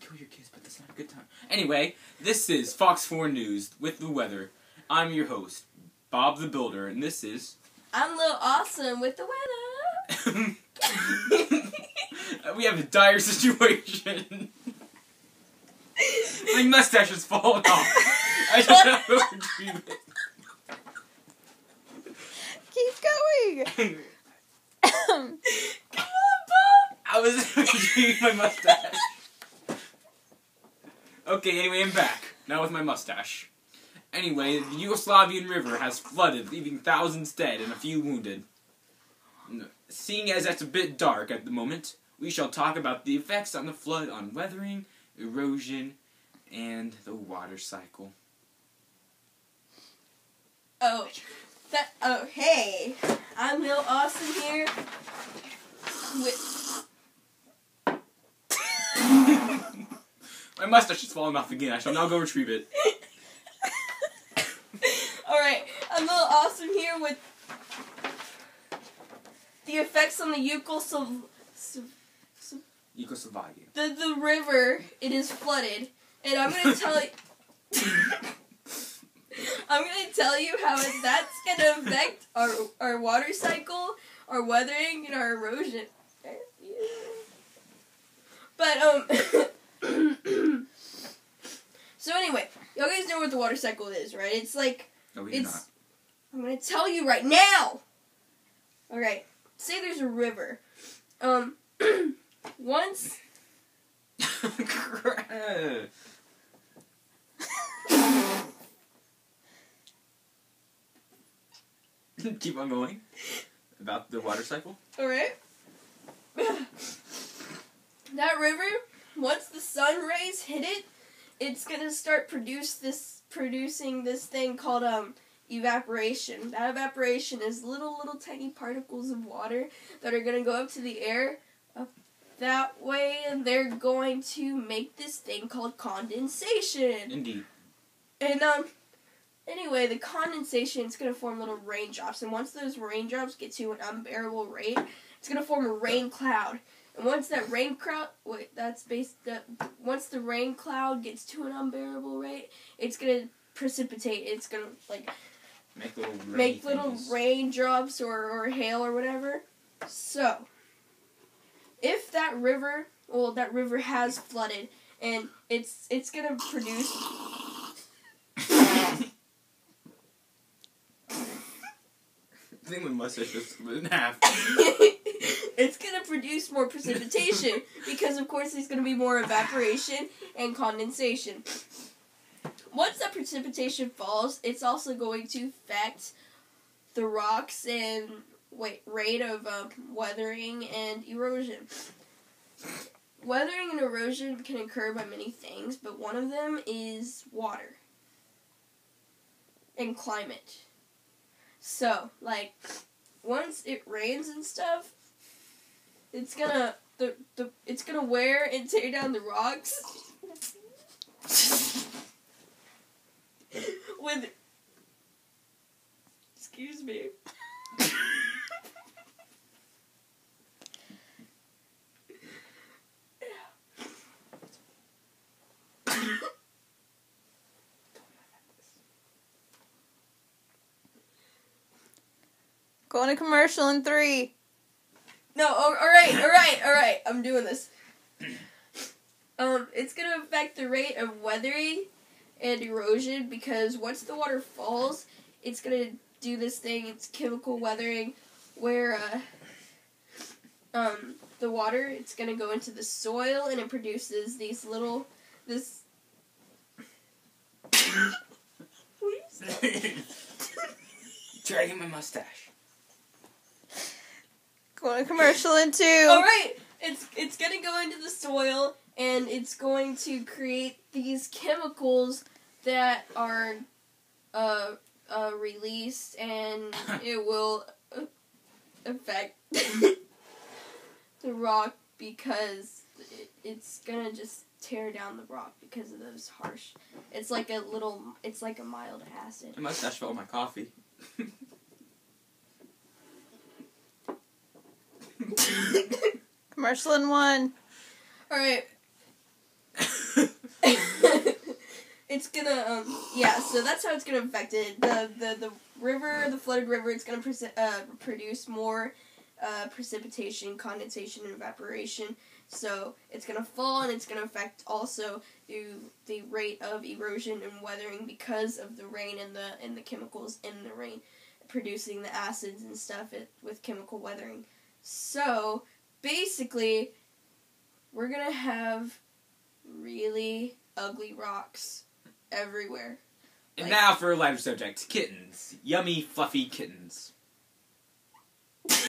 kill your kids, but that's not a good time. Anyway, this is Fox 4 News with the weather. I'm your host, Bob the Builder, and this is... I'm Lil Awesome with the weather. We have a dire situation. My mustache is falling off. I just have to retrieve it. Keep going. Come on, Bob. I was retrieving my mustache. Okay, anyway, I'm back. Now with my mustache. Anyway, the Yugoslavian river has flooded, leaving thousands dead and a few wounded. Seeing as that's a bit dark at the moment, we shall talk about the effects on the flood on weathering, erosion, and the water cycle. Hey, I'm Lil Awesome here with... My mustache is falling off again. I shall now go retrieve it. Alright, I'm Lil Awesome here with the effects on the Yugoslavia. the river. It is flooded, and I'm gonna tell you. I'm gonna tell you how that's gonna affect our water cycle, our weathering, and our erosion. But so anyway, y'all guys know what the water cycle is, right? It's like No, we do not. I'm gonna tell you right now. Alright, say there's a river. Once Keep on going. About the water cycle? Alright. That river, once the sun rays hit it, it's gonna start producing this thing called evaporation. That evaporation is little tiny particles of water that are gonna go up to the air up that way, and they're going to make this thing called condensation. Indeed. And anyway, the condensation is gonna form little raindrops, and once those raindrops get to an unbearable rate, it's gonna form a rain cloud. And once that rain cloud, once the rain cloud gets to an unbearable rate, it's gonna precipitate. It's gonna make little raindrops or hail or whatever. So, if that river has flooded, and it's gonna produce. I think my mustache just split in half. It's going to produce more precipitation because, of course, there's going to be more evaporation and condensation. Once that precipitation falls, it's also going to affect the rocks and rate of weathering and erosion. Weathering and erosion can occur by many things, but one of them is water and climate. So, once it rains and stuff, it's gonna wear and tear down the rocks with. Excuse me. Going to commercial in 3. No, alright, I'm doing this. It's gonna affect the rate of weathering and erosion because once the water falls, it's gonna do this thing, it's chemical weathering, where, the water, it's gonna go into the soil and it produces these little, Dragging my mustache. Going to commercial in 2. Alright, it's gonna go into the soil and it's going to create these chemicals that are released, and it will affect the rock because it's gonna just tear down the rock because of those harsh. It's like a mild acid. My mustache fell in my coffee. Commercial in 1. Alright. it's gonna yeah. So that's how it's gonna affect it. The river, the flooded river, it's gonna produce more precipitation, condensation, and evaporation. So it's gonna fall, and it's gonna affect also the rate of erosion and weathering because of the rain and the chemicals in the rain, producing the acids and stuff with chemical weathering. So basically, we're gonna have really ugly rocks everywhere. And now for a lighter subject, kittens. Yummy, fluffy kittens.